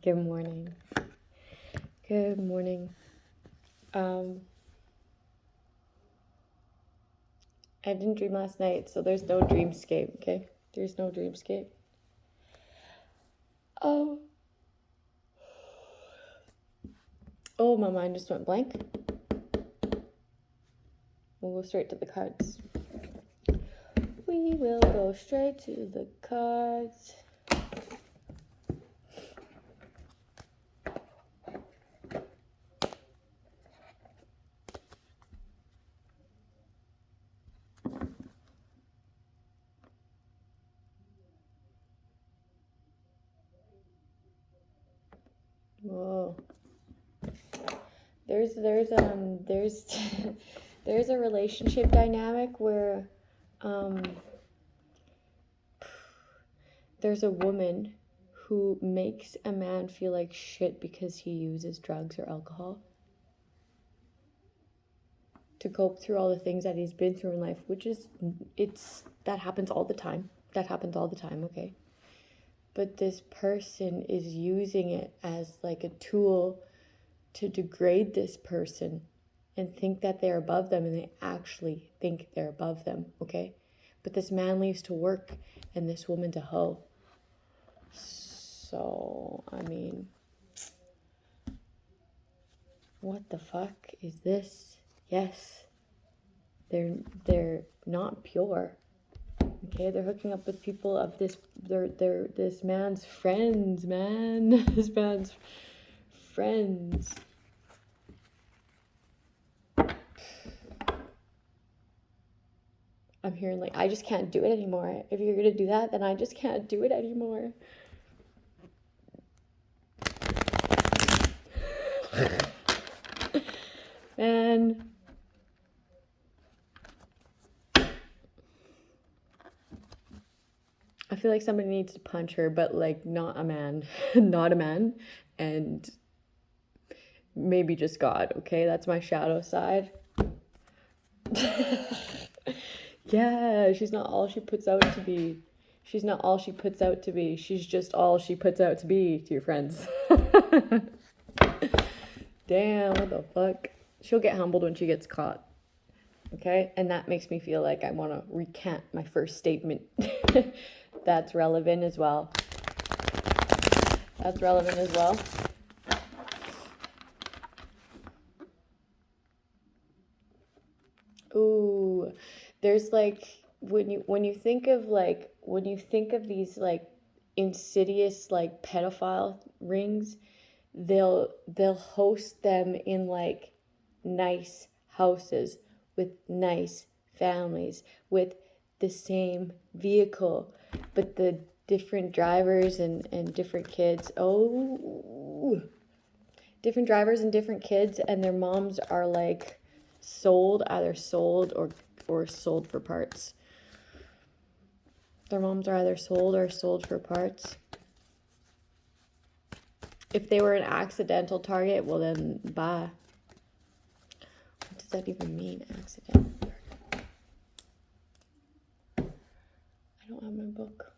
Good morning. Good morning. I didn't dream last night, so there's no dreamscape, okay? There's no dreamscape. Oh, my mind just went blank. We'll go straight to the cards. We will go straight to the cards. Whoa. There's there's a relationship dynamic where there's a woman who makes a man feel like shit because he uses drugs or alcohol to cope through all the things that he's been through in life, that happens all the time. That happens all the time, okay? But this person is using it as like a tool to degrade this person and think that they're above them, and they actually think they're above them, okay? But this man leaves to work and this woman to hoe. So, I mean, what the fuck is this? Yes, they're not pure. Okay, they're hooking up with people of this. They're this man's friends, man. This man's friends. I'm hearing like, I just can't do it anymore. If you're gonna do that, then I just can't do it anymore. Man. I feel like somebody needs to punch her, but like not a man. Not a man. And maybe just God, okay? That's my shadow side. Yeah, she's not all she puts out to be. She's not all she puts out to be. She's just all she puts out to be, to your friends. Damn, what the fuck? She'll get humbled when she gets caught. Okay? And that makes me feel like I want to recant my first statement. That's relevant as well. That's relevant as well. Ooh, there's like when you think of these like insidious like pedophile rings, they'll host them in like nice houses with nice families with the same vehicle, but the different drivers and different kids. Oh, different drivers and different kids, and their moms are like either sold or sold for parts. Their moms are either sold or sold for parts. If they were an accidental target, well then, bye. What does that even mean, accidental target? I don't have my book.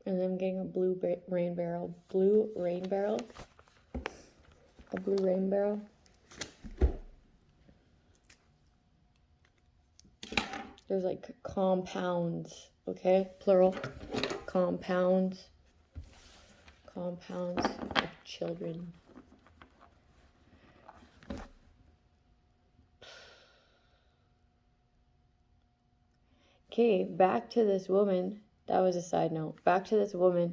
And I'm getting a blue rain barrel. Blue rain barrel. A blue rain barrel. There's like compounds, okay? Plural. Compounds of children. Okay, back to this woman. That was a side note. Back to this woman.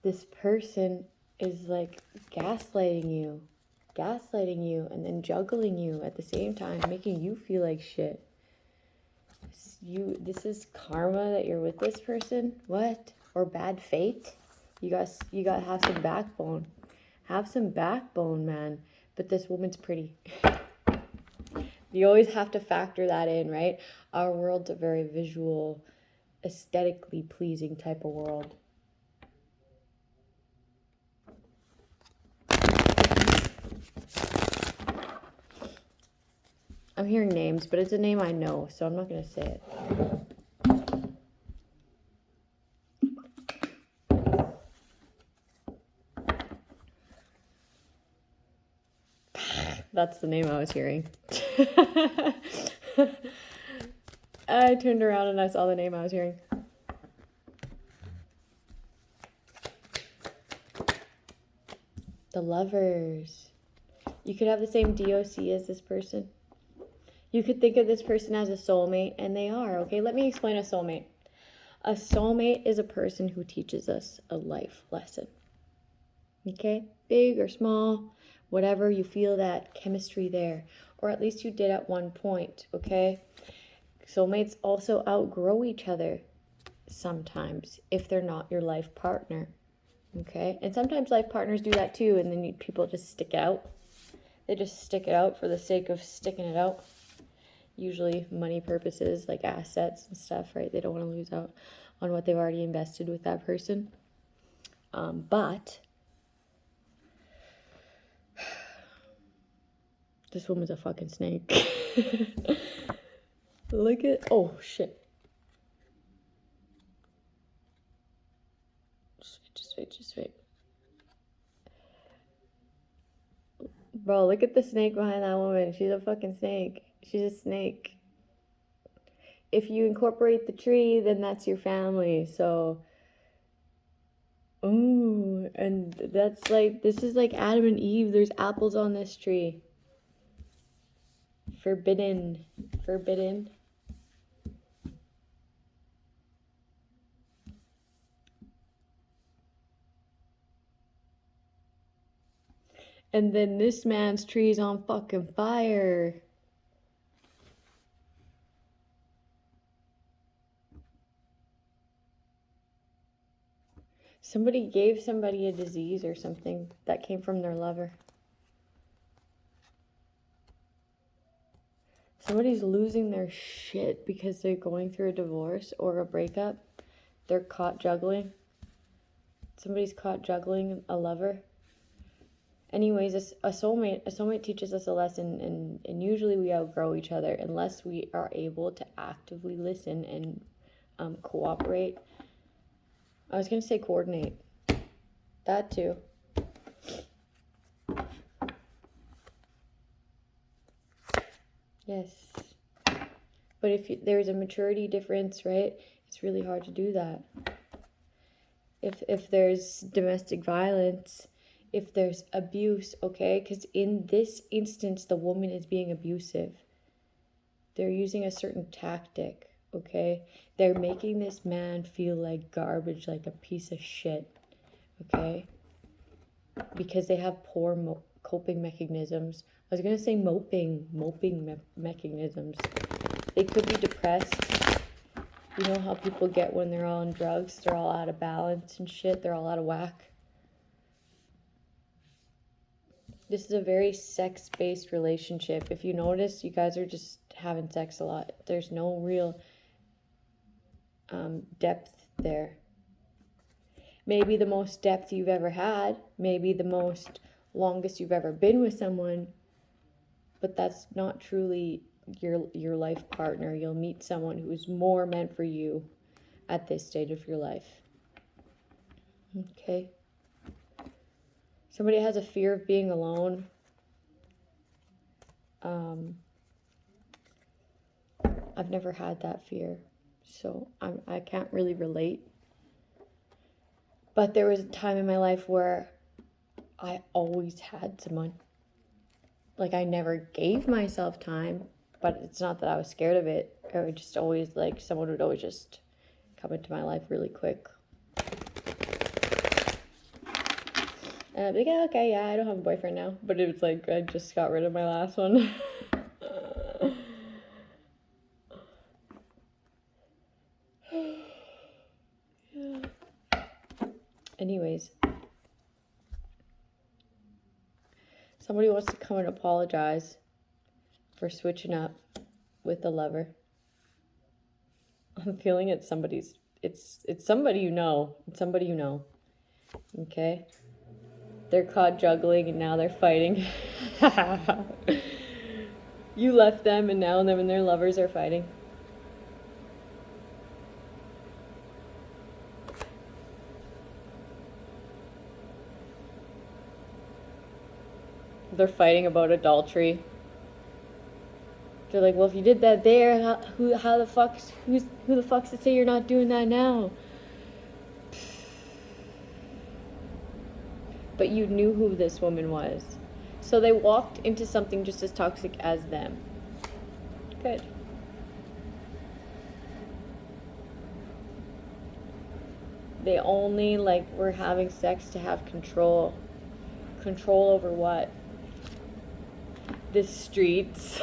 This person is like gaslighting you, and then juggling you at the same time, making you feel like shit. This is karma that you're with this person? What? Or bad fate? You got to have some backbone. Have some backbone, man. but this woman's pretty. You always have to factor that in, right? Our world's a very visual, aesthetically pleasing type of world. I'm hearing names, but it's a name I know, so I'm not going to say it. That's the name I was hearing. I turned around and I saw the name I was hearing. The Lovers. You could have the same DOC as this person. You could think of this person as a soulmate, and they are, okay? Let me explain a soulmate. A soulmate is a person who teaches us a life lesson. Okay? Big or small, whatever, you feel that chemistry there. Or at least you did at one point, okay? Soulmates also outgrow each other sometimes if they're not your life partner. Okay? And sometimes life partners do that too, and then people just stick it out. They just stick it out for the sake of sticking it out. Usually money purposes, like assets and stuff, right? They don't want to lose out on what they've already invested with that person. But this woman's a fucking snake. Look at, oh shit. Just wait. Bro, look at the snake behind that woman. She's a fucking snake. She's a snake. If you incorporate the tree, then that's your family. So, ooh, and that's like, this is like Adam and Eve. There's apples on this tree. Forbidden. Forbidden. And then this man's tree is on fucking fire. Somebody gave somebody a disease or something that came from their lover. Somebody's losing their shit because they're going through a divorce or a breakup. They're caught juggling. Somebody's caught juggling a lover. Anyways, a soulmate teaches us a lesson, and usually we outgrow each other unless we are able to actively listen and cooperate. I was going to say coordinate. That too. Yes. But if there's a maturity difference, right, it's really hard to do that. If there's domestic violence, if there's abuse, okay? Because in this instance, the woman is being abusive. They're using a certain tactic, okay? They're making this man feel like garbage, like a piece of shit, okay? Because they have poor coping mechanisms. I was going to say moping mechanisms. They could be depressed. You know how people get when they're all on drugs? They're all out of balance and shit. They're all out of whack. This is a very sex-based relationship. If you notice, you guys are just having sex a lot. There's no real depth there. Maybe the most depth you've ever had. Maybe the most longest you've ever been with someone. But that's not truly your life partner. You'll meet someone who's more meant for you at this stage of your life. Okay? Somebody has a fear of being alone. I've never had that fear, so I can't really relate. But there was a time in my life where I always had someone. Like, I never gave myself time, but it's not that I was scared of it. I would just always, like, someone would always just come into my life really quick. And I'd be like, okay, yeah, I don't have a boyfriend now. But it was like, I just got rid of my last one. Yeah. Anyways. Somebody wants to come and apologize for switching up with the lover. I'm feeling it's somebody's, it's somebody you know. It's somebody you know. Okay? They're caught juggling and now they're fighting. You left them and now them and their lovers are fighting. They're fighting about adultery. They're like, well, if you did that there, who the fuck's to say you're not doing that now? But you knew who this woman was. So they walked into something just as toxic as them. Good. They only were having sex to have control. Control over what? The streets.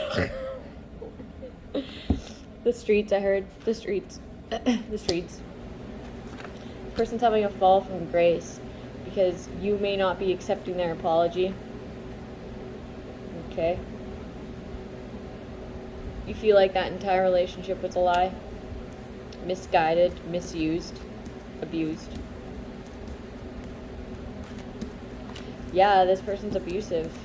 The streets, I heard. The streets. The streets. This person's having a fall from grace because you may not be accepting their apology. Okay? You feel like that entire relationship was a lie? Misguided, misused, abused. Yeah, this person's abusive.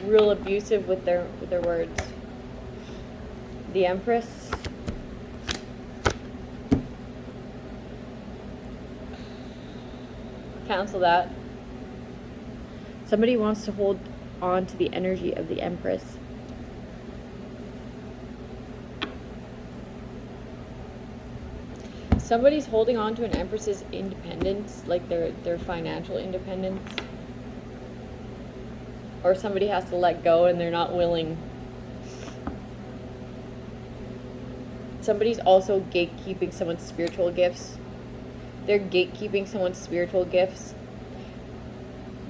Real abusive with their words. The Empress. Cancel that. Somebody wants to hold on to the energy of the Empress. Somebody's holding on to an Empress's independence, like their financial independence. Or somebody has to let go and they're not willing. Somebody's also gatekeeping someone's spiritual gifts. They're gatekeeping someone's spiritual gifts.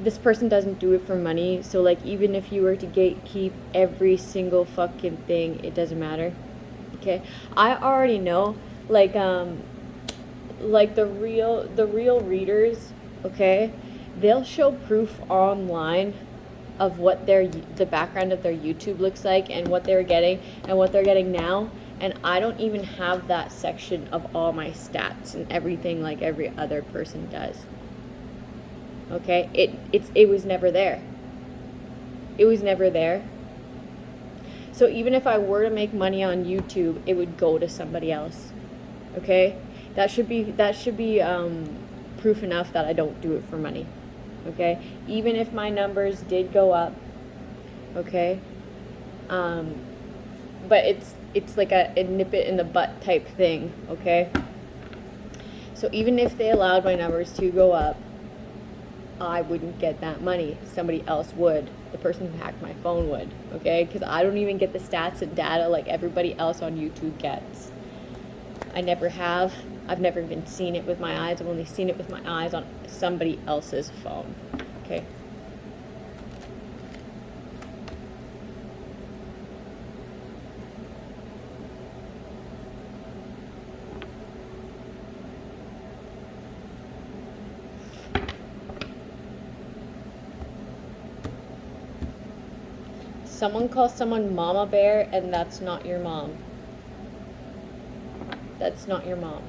This person doesn't do it for money, so even if you were to gatekeep every single fucking thing, it doesn't matter. Okay? I already know, the real readers, okay? They'll show proof online of what the background of their YouTube looks like and what they're getting and what they're getting now. And I don't even have that section of all my stats and everything like every other person does. Okay? It was never there. It was never there. So even if I were to make money on YouTube, it would go to somebody else. Okay? That should be proof enough that I don't do it for money. Okay? Even if my numbers did go up, okay? But it's like a nip it in the butt type thing, okay? So even if they allowed my numbers to go up, I wouldn't get that money. Somebody else would. The person who hacked my phone would, okay? Because I don't even get the stats and data like everybody else on YouTube gets. I never have. I've never even seen it with my eyes. I've only seen it with my eyes on somebody else's phone, okay? Someone calls someone mama bear, and that's not your mom. That's not your mom.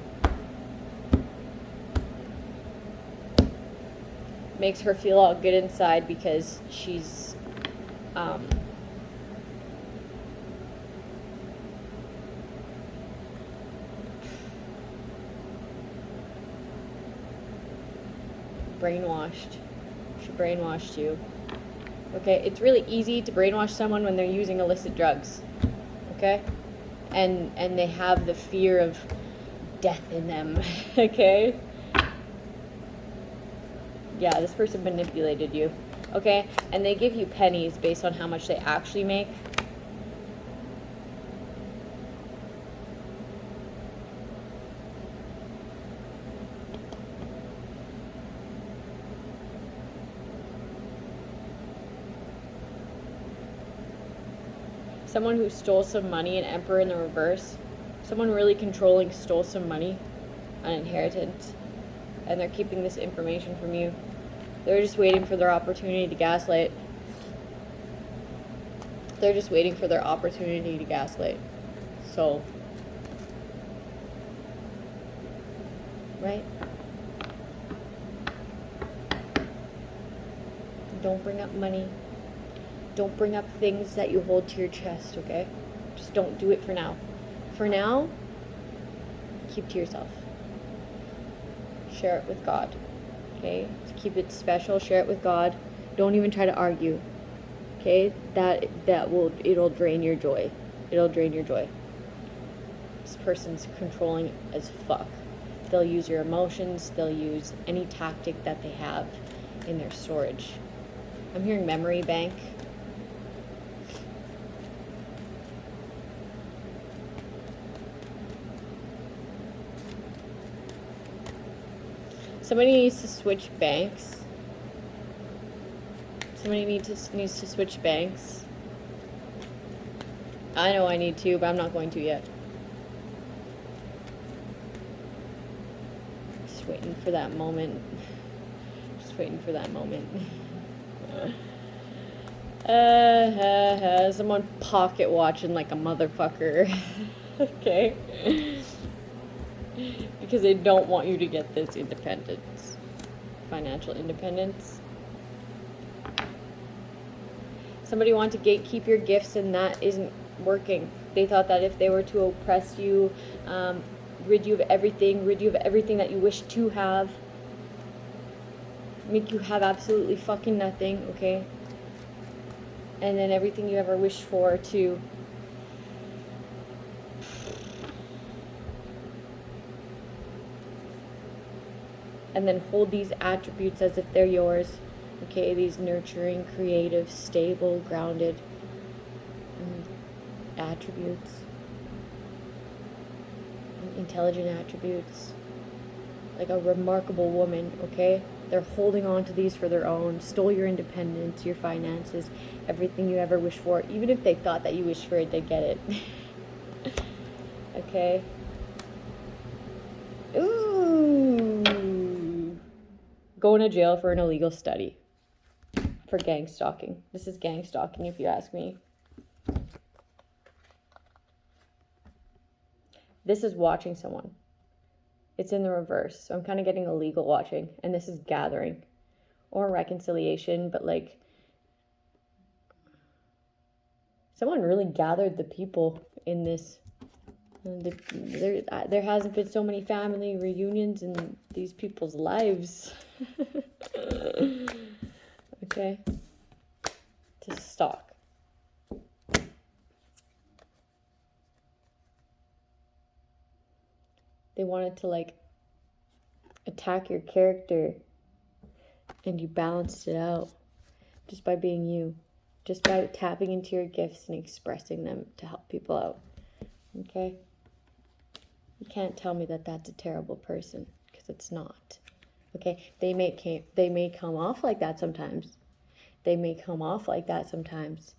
Makes her feel all good inside because she's brainwashed. She brainwashed you. Okay, it's really easy to brainwash someone when they're using illicit drugs. Okay? And they have the fear of death in them. Okay? Yeah, this person manipulated you. Okay? And they give you pennies based on how much they actually make. Someone who stole some money, an emperor in the reverse. Someone really controlling stole some money, an inheritance, and they're keeping this information from you. They're just waiting for their opportunity to gaslight. They're just waiting for their opportunity to gaslight. So, right? Don't bring up money. Don't bring up things that you hold to your chest, okay? Just don't do it for now. For now, keep to yourself. Share it with God, okay? To keep it special, share it with God. Don't even try to argue, okay? It'll drain your joy. It'll drain your joy. This person's controlling as fuck. They'll use your emotions. They'll use any tactic that they have in their storage. I'm hearing memory bank. Somebody needs to switch banks. Somebody needs to switch banks. I know I need to, but I'm not going to yet. Just waiting for that moment. Just waiting for that moment. Someone pocket watching like a motherfucker. Okay? Because they don't want you to get this independence. Financial independence. Somebody wanted to gatekeep your gifts and that isn't working. They thought that if they were to oppress you, rid you of everything that you wish to have, make you have absolutely fucking nothing, okay? And then everything you ever wished for to and then hold these attributes as if they're yours, okay? These nurturing, creative, stable, grounded attributes, intelligent attributes, like a remarkable woman, okay? They're holding on to these for their own, stole your independence, your finances, everything you ever wished for. Even if they thought that you wished for it, they'd get it. Okay? Ooh. Going to jail for an illegal study. For gang stalking. This is gang stalking if you ask me. This is watching someone. It's in the reverse. So I'm kind of getting illegal watching. And this is gathering. Or reconciliation. But like, someone really gathered the people in this. There hasn't been so many family reunions in these people's lives. Okay? To stalk. They wanted to like attack your character, and you balanced it out just by being you, just by tapping into your gifts and expressing them to help people out. Okay? You can't tell me that that's a terrible person, because it's not. Okay? They may come off like that sometimes. They may come off like that sometimes,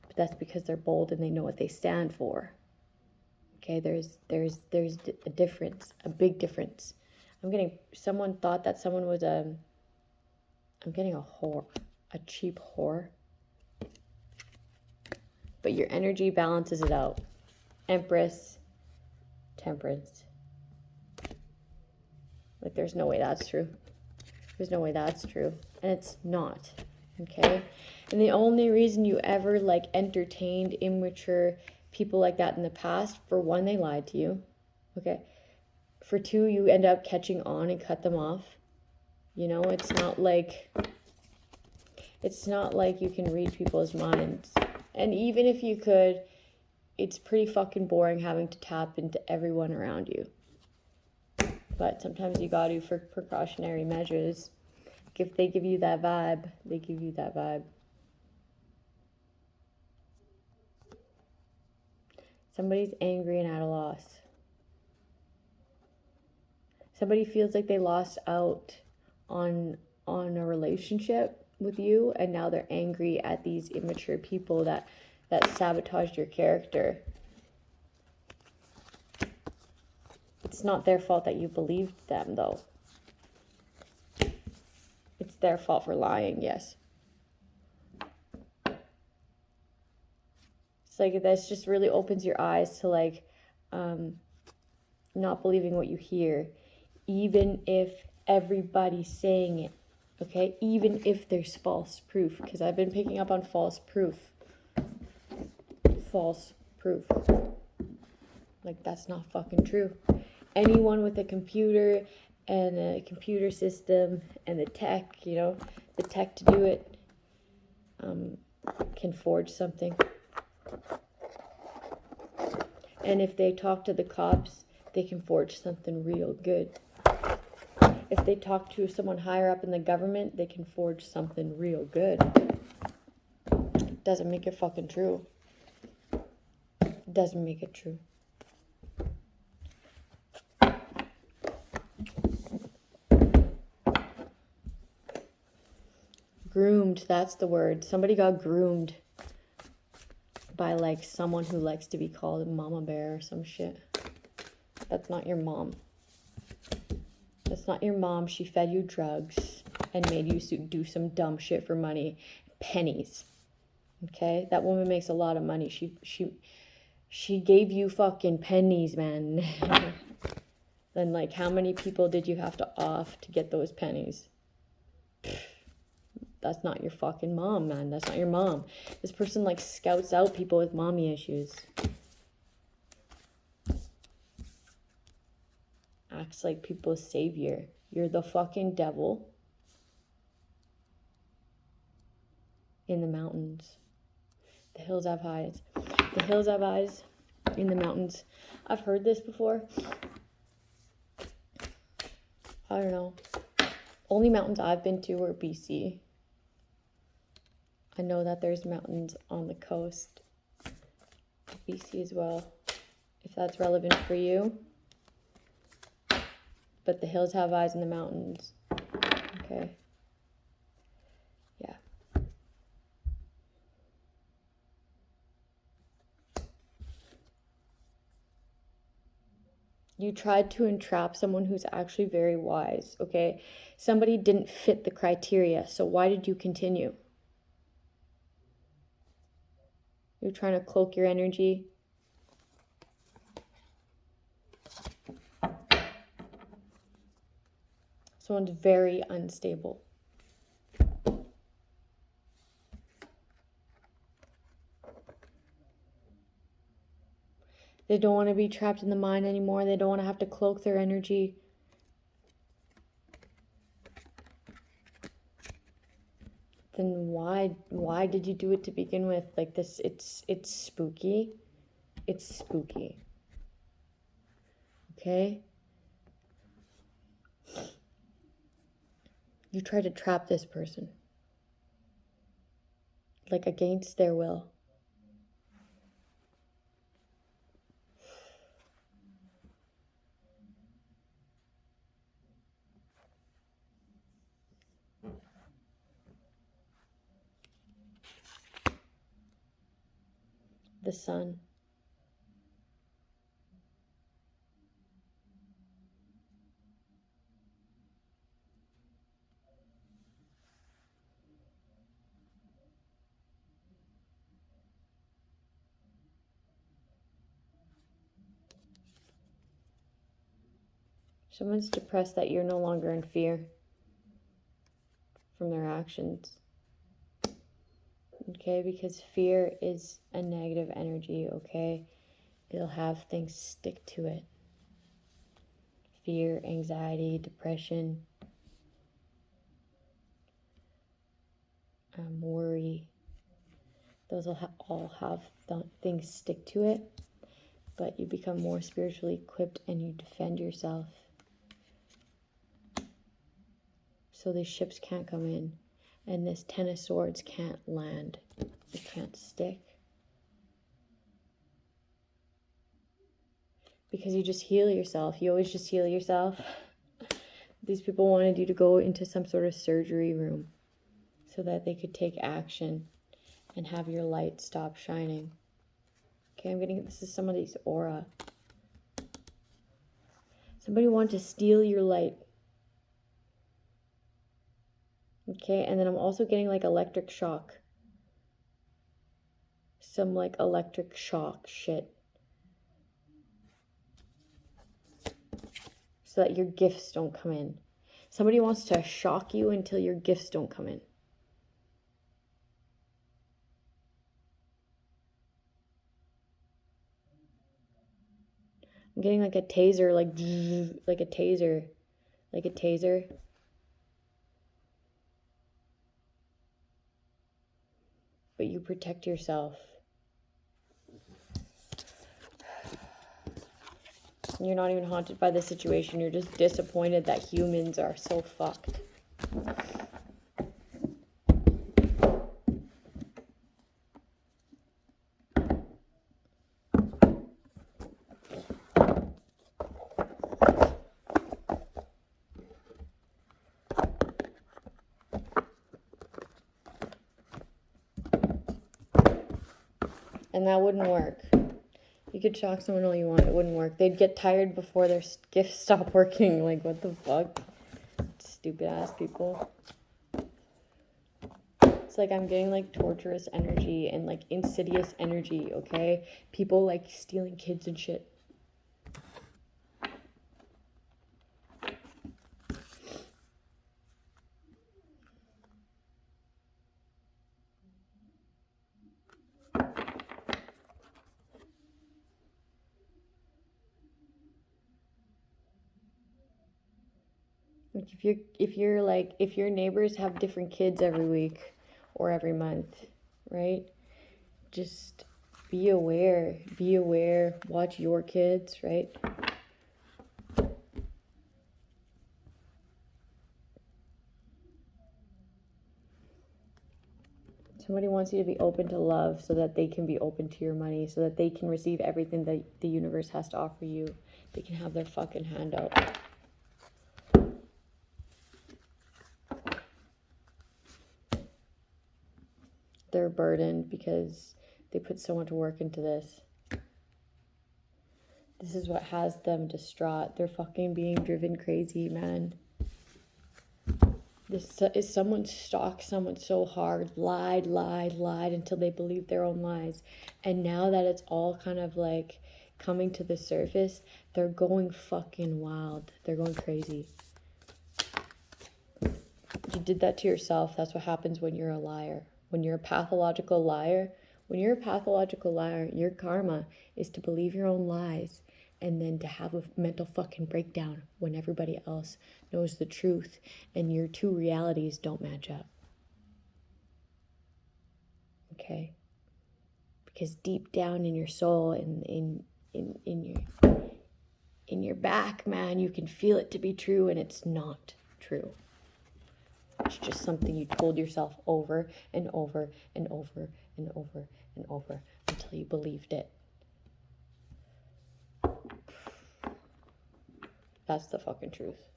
but that's because they're bold and they know what they stand for. Okay, there's a difference, a big difference. Someone thought that someone was I'm getting a whore, a cheap whore. But your energy balances it out. Empress, Temperance. Like, there's no way that's true. There's no way that's true. And it's not. Okay? And the only reason you ever, like, entertained immature people like that in the past, for one, they lied to you. Okay? For two, you end up catching on and cut them off. You know, it's not like you can read people's minds. And even if you could, it's pretty fucking boring having to tap into everyone around you. But sometimes you gotta for precautionary measures. If they give you that vibe, they give you that vibe. Somebody's angry and at a loss. Somebody feels like they lost out on a relationship with you, and now they're angry at these immature people that sabotaged your character. It's not their fault that you believed them, though. It's their fault for lying, yes. It's like this just really opens your eyes to like not believing what you hear, even if everybody's saying it, okay? Even if there's false proof, because I've been picking up on false proof. False proof. Like, that's not fucking true. Anyone with a computer and a computer system and the tech, you know, the tech to do it, can forge something. And if they talk to the cops, they can forge something real good. If they talk to someone higher up in the government, they can forge something real good. Doesn't make it fucking true. Doesn't make it true. Groomed, that's the word. Somebody got groomed by like someone who likes to be called a mama bear or some shit. That's not your mom. That's not your mom. She fed you drugs and made you do some dumb shit for money. Pennies. Okay? That woman makes a lot of money. She gave you fucking pennies, man. Then like how many people did you have to off to get those pennies? That's not your fucking mom, man. That's not your mom. This person like scouts out people with mommy issues. Acts like people's savior. You're the fucking devil in the mountains. The hills have eyes. The hills have eyes in the mountains. I've heard this before. I don't know. Only mountains I've been to are BC. I know that there's mountains on the coast of BC as well, if that's relevant for you. But the hills have eyes in the mountains. Okay. Yeah. You tried to entrap someone who's actually very wise, okay? Somebody didn't fit the criteria, so why did you continue? You're trying to cloak your energy. Someone's very unstable. They don't want to be trapped in the mind anymore. They don't want to have to cloak their energy. Then why did you do it to begin with? Like this, it's spooky. It's spooky. Okay? You try to trap this person. Like against their will. The sun. Someone's depressed that you're no longer in fear from their actions. Okay, because fear is a negative energy, okay? It'll have things stick to it. Fear, anxiety, depression, worry. Those will all have things stick to it. But you become more spiritually equipped and you defend yourself. So these ships can't come in. And this 10 of swords can't land. It can't stick. Because you just heal yourself. You always just heal yourself. These people wanted you to go into some sort of surgery room so that they could take action and have your light stop shining. Okay, I'm getting, this is somebody's aura. Somebody wanted to steal your light. Okay, and then I'm also getting like electric shock. Some like electric shock shit. So that your gifts don't come in. Somebody wants to shock you until your gifts don't come in. I'm getting like a taser, like a taser, like a taser. But you protect yourself. You're not even haunted by the situation. You're just disappointed that humans are so fucked. And that wouldn't work. You could shock someone all you want. It wouldn't work. They'd get tired before their gifts stop working. Like, what the fuck? Stupid ass people. It's like I'm getting like torturous energy and like insidious energy, okay? People like stealing kids and shit. Like if your neighbors have different kids every week or every month, right? Just be aware, watch your kids, right? Somebody wants you to be open to love so that they can be open to your money, so that they can receive everything that the universe has to offer you. They can have their fucking hand out. They're burdened because they put so much work into this. This is what has them distraught. They're fucking being driven crazy, man. This is someone stalked someone so hard, lied until they believed their own lies. And now that it's all kind of like coming to the surface, they're going fucking wild. They're going crazy. You did that to yourself. That's what happens when you're a liar. When you're a pathological liar, your karma is to believe your own lies and then to have a mental fucking breakdown when everybody else knows the truth and your two realities don't match up. Okay? Because deep down in your soul, in your back, man, you can feel it to be true and it's not true. It's just something you told yourself over and over and over and over and over until you believed it. That's the fucking truth.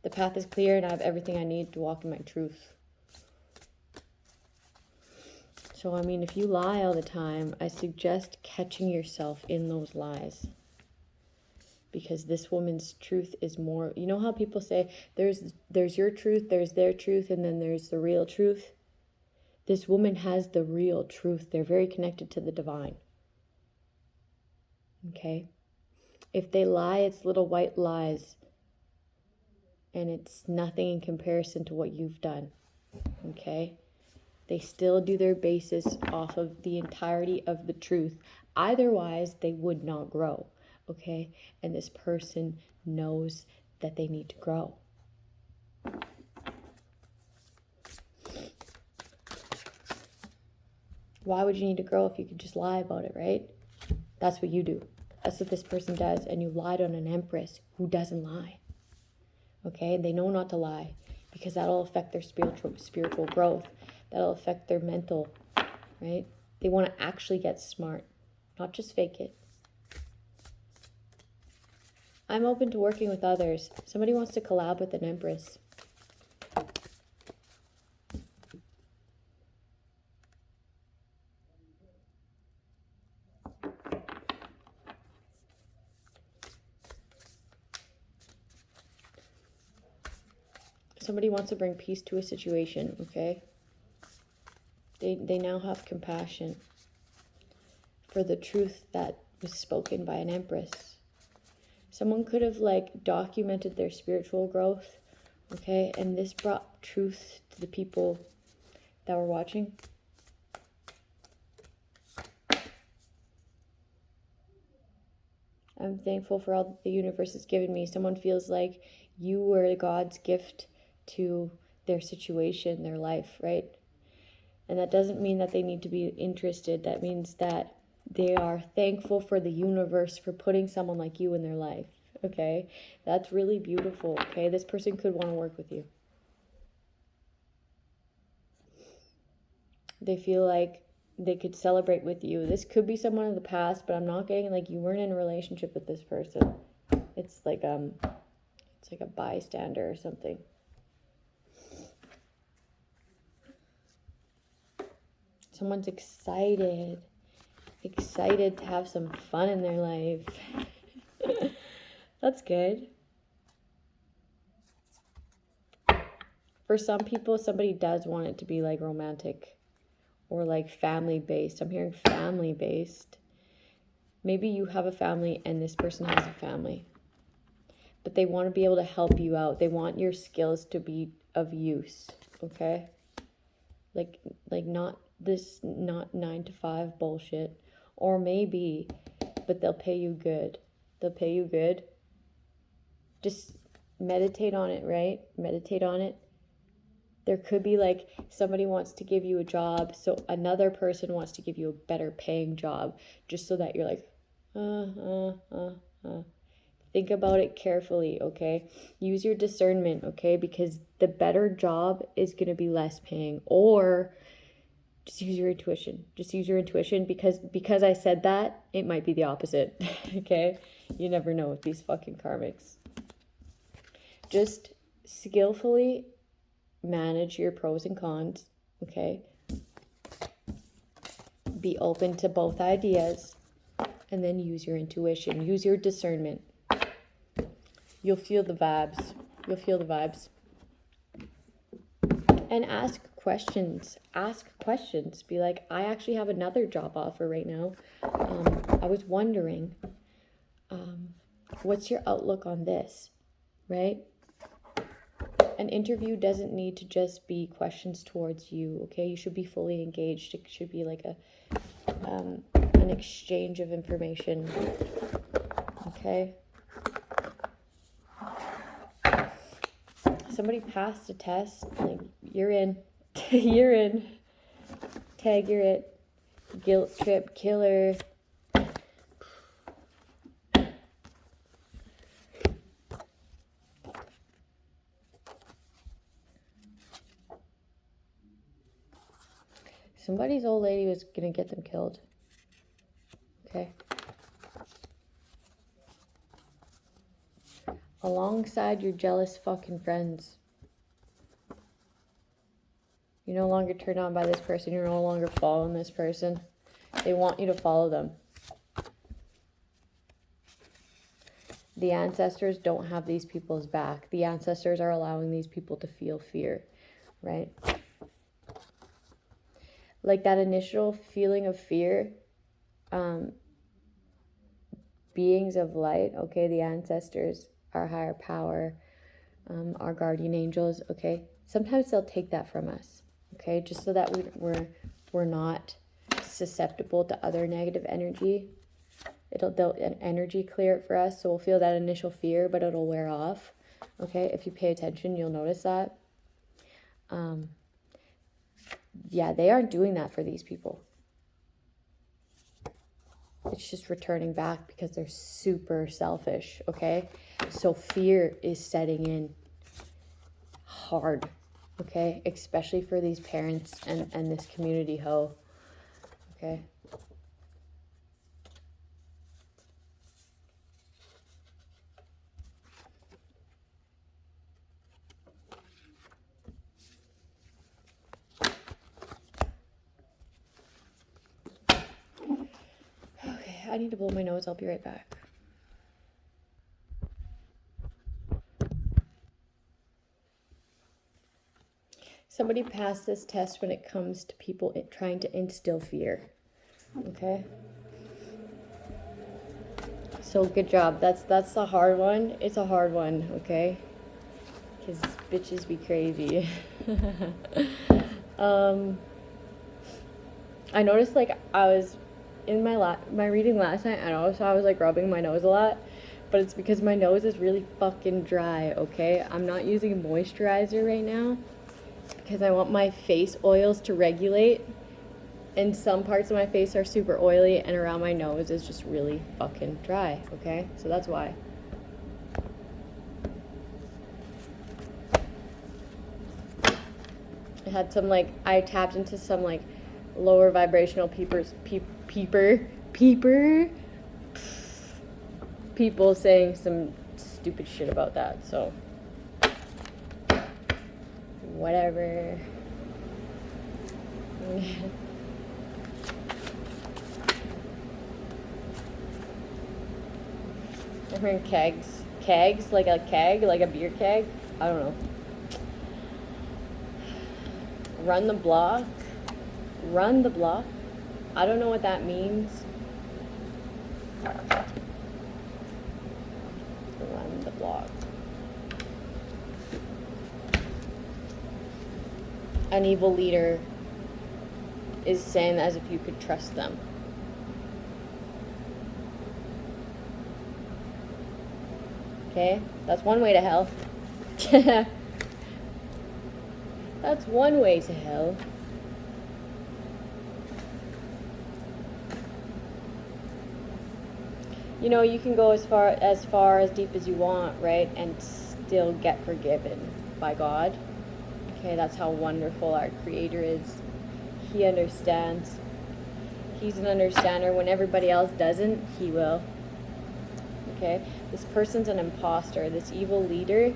The path is clear and I have everything I need to walk in my truth. So, I mean, if you lie all the time, I suggest catching yourself in those lies. Because this woman's truth is more, you know how people say there's your truth, there's their truth, and then there's the real truth? This woman has the real truth. They're very connected to the divine. Okay? If they lie, it's little white lies. And it's nothing in comparison to what you've done. Okay? They still do their basis off of the entirety of the truth. Otherwise, they would not grow. Okay? And this person knows that they need to grow. Why would you need to grow if you could just lie about it, right? That's what you do. That's what this person does. And you lied on an empress who doesn't lie. Okay? They know not to lie because that'll affect their spiritual growth. That'll affect their mental, right? They want to actually get smart, not just fake it. I'm open to working with others. Somebody wants to collab with an empress. Somebody wants to bring peace to a situation, okay? They now have compassion for the truth that was spoken by an empress. Someone could have like documented their spiritual growth, okay? And this brought truth to the people that were watching. I'm thankful for all that the universe has given me. Someone feels like you were God's gift to their situation, their life, right? And that doesn't mean that they need to be interested. That means that they are thankful for the universe for putting someone like you in their life, okay? That's really beautiful, okay? This person could want to work with you. They feel like they could celebrate with you. This could be someone in the past, but I'm not getting like you weren't in a relationship with this person. It's like a bystander or something. Someone's excited to have some fun in their life. That's good. For some people, somebody does want it to be like romantic or like family based. I'm hearing family based. Maybe you have a family and this person has a family, but they want to be able to help you out. They want your skills to be of use, okay? Like not 9 to 5 bullshit. Or maybe, but they'll pay you good. They'll pay you good. Just meditate on it, right? Meditate on it. There could be like somebody wants to give you a job, so another person wants to give you a better paying job, just so that you're like, Think about it carefully, okay? Use your discernment, okay? Because the better job is going to be less paying. Or just use your intuition. Just use your intuition, because I said that, it might be the opposite, okay? You never know with these fucking karmics. Just skillfully manage your pros and cons, okay? Be open to both ideas, and then use your intuition. Use your discernment. You'll feel the vibes. You'll feel the vibes. And ask questions. Ask questions. Be like, I actually have another job offer right now. I was wondering, what's your outlook on this, right? An interview doesn't need to just be questions towards you, okay? You should be fully engaged. It should be like an exchange of information, okay? Somebody passed a test, like, you're in. You're in. Tag, you're it. Guilt trip killer. Somebody's old lady was gonna get them killed. Okay. Alongside your jealous fucking friends. You're no longer turned on by this person. You're no longer following this person. They want you to follow them. The ancestors don't have these people's back. The ancestors are allowing these people to feel fear, right? Like that initial feeling of fear, beings of light, okay, the ancestors, our higher power, our guardian angels, okay, sometimes they'll take that from us, okay, just so that we're not susceptible to other negative energy. They'll an energy clear it for us, so we'll feel that initial fear, but it'll wear off, okay? If you pay attention, you'll notice that. Yeah, they aren't doing that for these people. It's just returning back because they're super selfish, okay? So fear is setting in hard, okay? Especially for these parents and this community hoe, okay? Okay, I need to blow my nose. I'll be right back. Somebody pass this test when it comes to people trying to instill fear. Okay? So good job. That's the hard one. It's a hard one, okay? Because bitches be crazy. I noticed, like, I was in my reading last night, and also I was, like, rubbing my nose a lot. But it's because my nose is really fucking dry, okay? I'm not using a moisturizer right now because I want my face oils to regulate. And some parts of my face are super oily, and around my nose is just really fucking dry, okay? So that's why. I had some, like, I tapped into some, like, lower vibrational people saying some stupid shit about that, so whatever. I'm hearing kegs, like a keg, like a beer keg. I don't know. Run the block. I don't know what that means. Run the block. An evil leader is saying as if you could trust them. Okay? That's one way to hell. That's one way to hell. You know, you can go as far as deep as you want, right? And still get forgiven by God. Okay, that's how wonderful our Creator is. He understands. He's an understander. When everybody else doesn't, He will. Okay? This person's an imposter. This evil leader,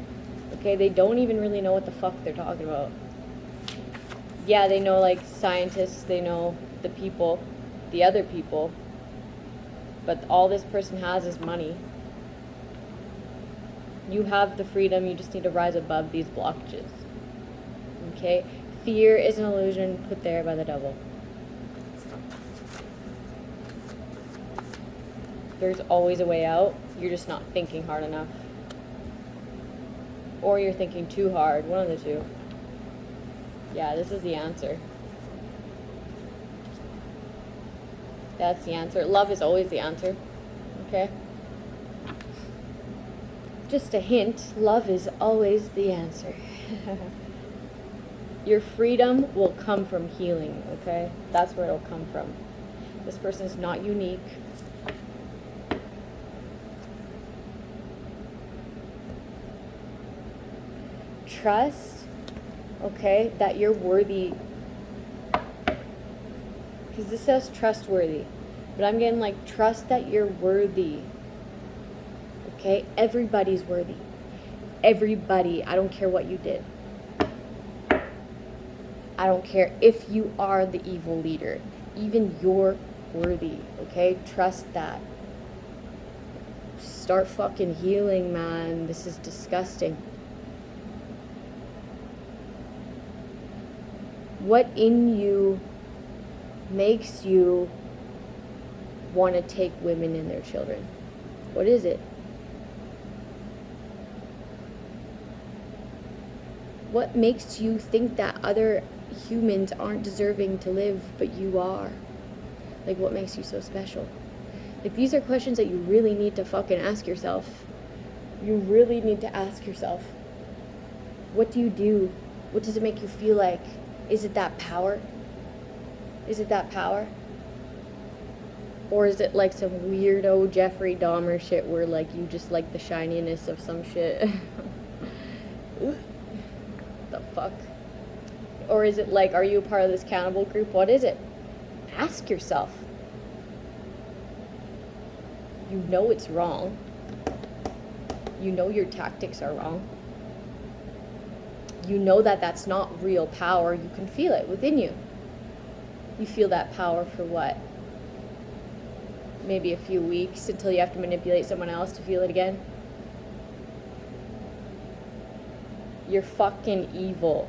okay, they don't even really know what the fuck they're talking about. Yeah, they know, like, scientists, they know the other people, but all this person has is money. You have the freedom, you just need to rise above these blockages. Okay? Fear is an illusion put there by the devil. There's always a way out. You're just not thinking hard enough. Or you're thinking too hard. One of the two. Yeah, this is the answer. That's the answer. Love is always the answer. Okay? Just a hint. Love is always the answer. Your freedom will come from healing, okay? That's where it'll come from. This person is not unique. Trust, okay, that you're worthy. Because this says trustworthy. But I'm getting, like, trust that you're worthy. Okay? Everybody's worthy. Everybody. I don't care what you did. I don't care if you are the evil leader. Even you're worthy. Okay? Trust that. Start fucking healing, man. This is disgusting. What in you makes you want to take women and their children? What is it? What makes you think that other humans aren't deserving to live, but you are? Like, what makes you so special? Like, these are questions that you really need to fucking ask yourself. You really need to ask yourself. What do you do? What does it make you feel like? Is it that power? Is it that power? Or is it like some weirdo Jeffrey Dahmer shit where, like, you just like the shininess of some shit? The fuck? Or is it like, are you a part of this cannibal group? What is it? Ask yourself. You know it's wrong. You know your tactics are wrong. You know that that's not real power. You can feel it within you. You feel that power for what? Maybe a few weeks until you have to manipulate someone else to feel it again. You're fucking evil.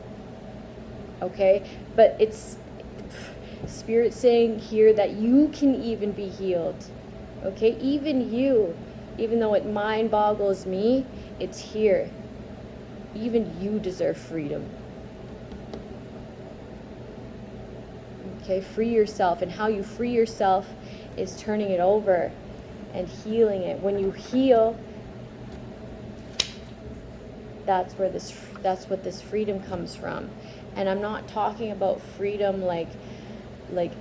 okay? But it's Spirit saying here that you can even be healed, okay? Even you, even though it mind boggles me, it's here. Even you deserve freedom. Okay, free yourself. And how you free yourself is turning it over and healing it. When you heal, that's what this freedom comes from. And I'm not talking about freedom like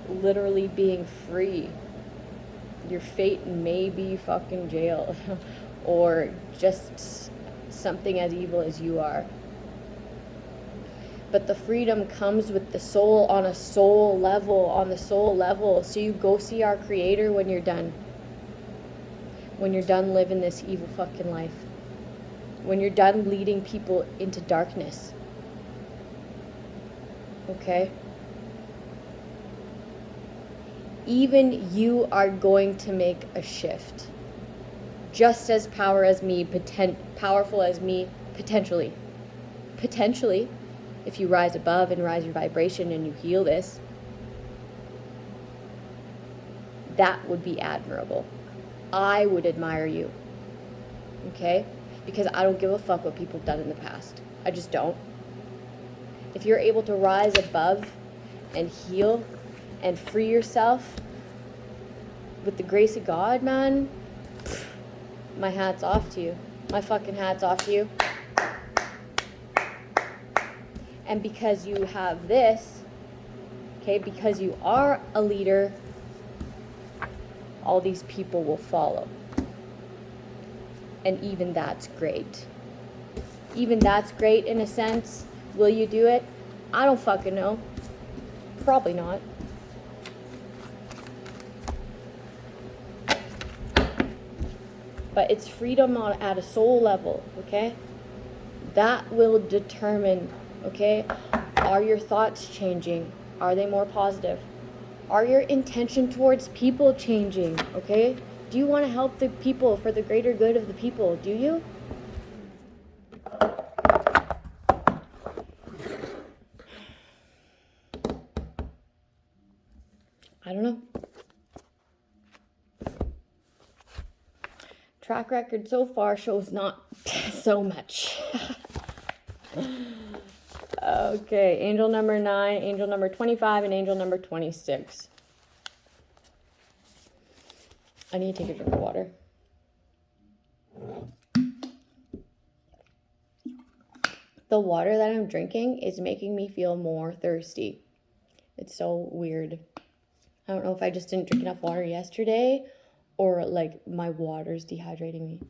literally being free. Your fate may be fucking jail or just something as evil as you are. But the freedom comes with the soul on the soul level. So you go see our Creator when you're done. When you're done living this evil fucking life. When you're done leading people into darkness. Okay? Even you are going to make a shift. Just as powerful as me, potentially. Potentially. If you rise above and rise your vibration and you heal this, that would be admirable. I would admire you. Okay? Because I don't give a fuck what people have done in the past. I just don't. If you're able to rise above and heal and free yourself with the grace of God, man, my hat's off to you. My fucking hat's off to you. And because you have this, okay, because you are a leader, all these people will follow. And even that's great. Even that's great in a sense. Will you do it? I don't fucking know. Probably not. But it's freedom at a soul level, okay? That will determine, okay? Are your thoughts changing? Are they more positive? Are your intention towards people changing, okay? Do you want to help the people for the greater good of the people? Do you? I don't know. Track record so far shows not so much. Okay, angel number 9, angel number 25, and angel number 26. I need to take a drink of water. The water that I'm drinking is making me feel more thirsty. It's so weird. I don't know if I just didn't drink enough water yesterday or like my water's dehydrating me.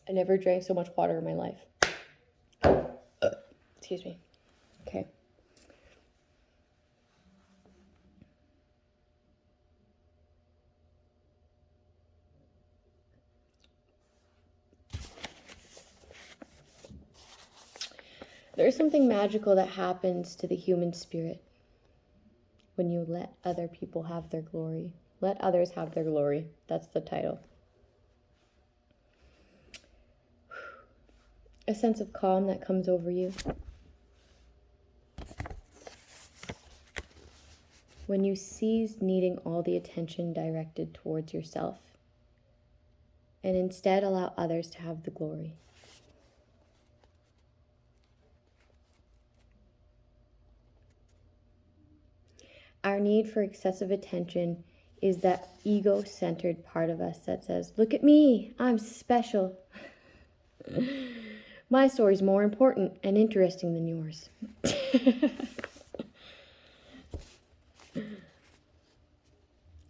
I never drank so much water in my life. Excuse me. Okay. There's something magical that happens to the human spirit when you let other people have their glory. Let others have their glory. That's the title. A sense of calm that comes over you. When you cease needing all the attention directed towards yourself and instead allow others to have the glory. Our need for excessive attention is that ego-centered part of us that says, look at me, I'm special. My story's more important and interesting than yours.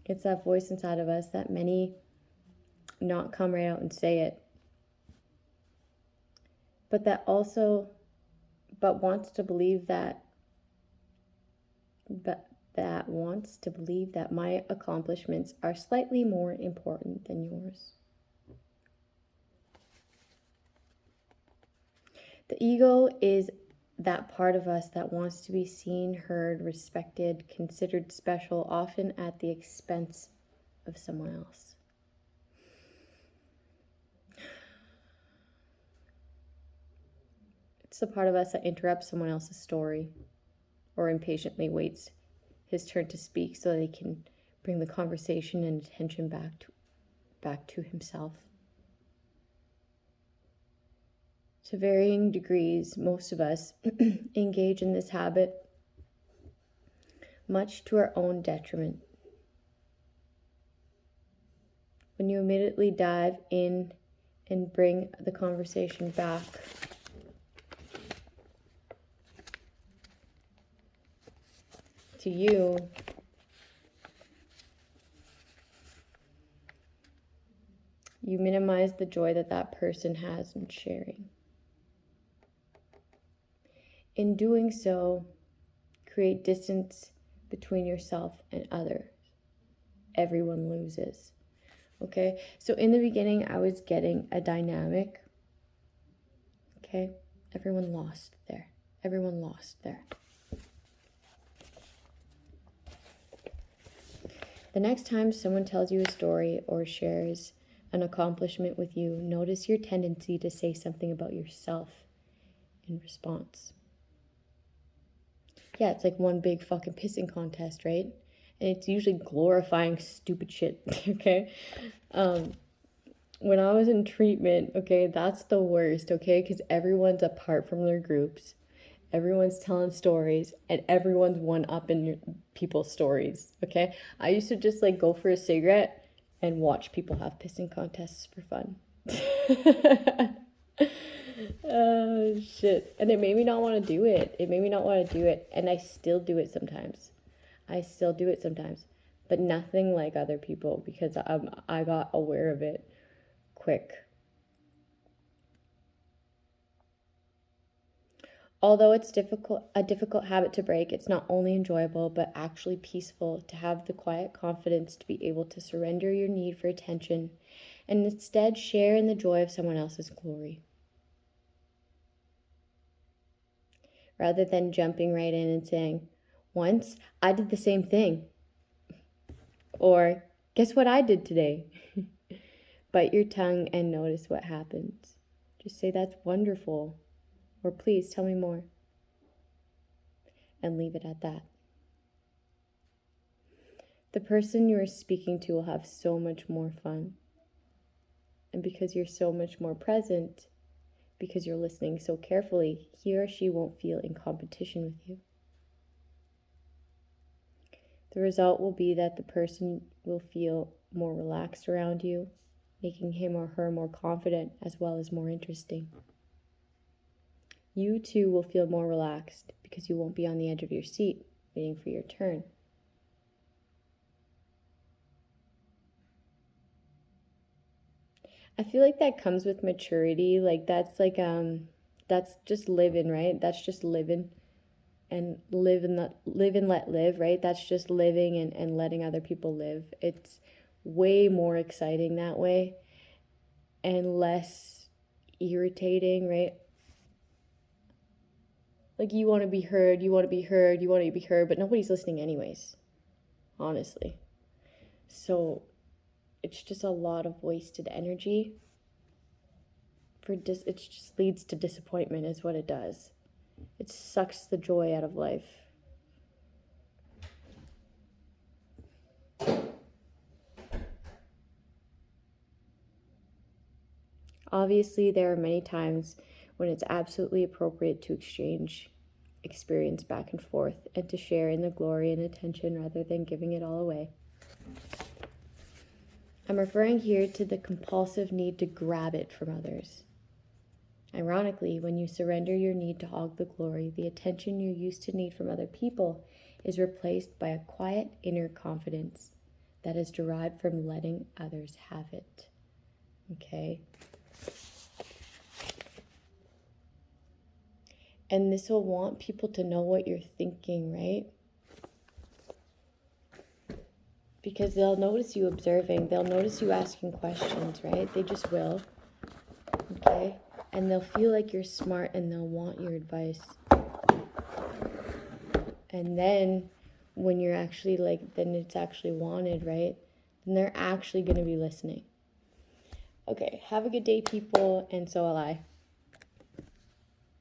It's that voice inside of us that many not come right out and say it. But wants to believe that my accomplishments are slightly more important than yours. The ego is that part of us that wants to be seen, heard, respected, considered special, often at the expense of someone else. It's the part of us that interrupts someone else's story or impatiently waits his turn to speak so that he can bring the conversation and attention back to himself. To varying degrees, most of us engage in this habit, much to our own detriment. When you immediately dive in and bring the conversation back to you, you minimize the joy that that person has in sharing. In doing so, create distance between yourself and others. Everyone loses. Okay, so in the beginning, I was getting a dynamic. Okay, everyone lost there. Everyone lost there. The next time someone tells you a story or shares an accomplishment with you, notice your tendency to say something about yourself in response. Yeah, it's like one big fucking pissing contest, right? And it's usually glorifying stupid shit, okay? When I was in treatment, okay, that's the worst, okay? Because everyone's apart from their groups. Everyone's telling stories, and everyone's one up in your people's stories, okay? I used to just like go for a cigarette and watch people have pissing contests for fun. Oh, shit. And it made me not want to do it. And I still do it sometimes. But nothing like other people because I got aware of it quick. Although it's a difficult habit to break, it's not only enjoyable, but actually peaceful to have the quiet confidence to be able to surrender your need for attention and instead share in the joy of someone else's glory. Rather than jumping right in and saying, once I did the same thing. Or, guess what I did today? Bite your tongue and notice what happens. Just say, that's wonderful. Or please tell me more. And leave it at that. The person you are speaking to will have so much more fun. And because you're so much more present, because you're listening so carefully, he or she won't feel in competition with you. The result will be that the person will feel more relaxed around you, making him or her more confident as well as more interesting. You too will feel more relaxed because you won't be on the edge of your seat waiting for your turn. I feel like that comes with maturity. That's just living, right? That's just living and live and let live, right? That's just living and letting other people live. It's way more exciting that way and less irritating, right? Like you want to be heard, but nobody's listening anyways, honestly. So it's just a lot of wasted energy. It just leads to disappointment is what it does. It sucks the joy out of life. Obviously, there are many times when it's absolutely appropriate to exchange experience back and forth and to share in the glory and attention rather than giving it all away. I'm referring here to the compulsive need to grab it from others. Ironically, when you surrender your need to hog the glory, the attention you used to need from other people is replaced by a quiet inner confidence that is derived from letting others have it. Okay? And this will want people to know what you're thinking, right? Because they'll notice you observing. They'll notice you asking questions, right? They just will. Okay? And they'll feel like you're smart and they'll want your advice. And then when you're actually then it's actually wanted, right? Then they're actually going to be listening. Okay, have a good day, people, and so will I.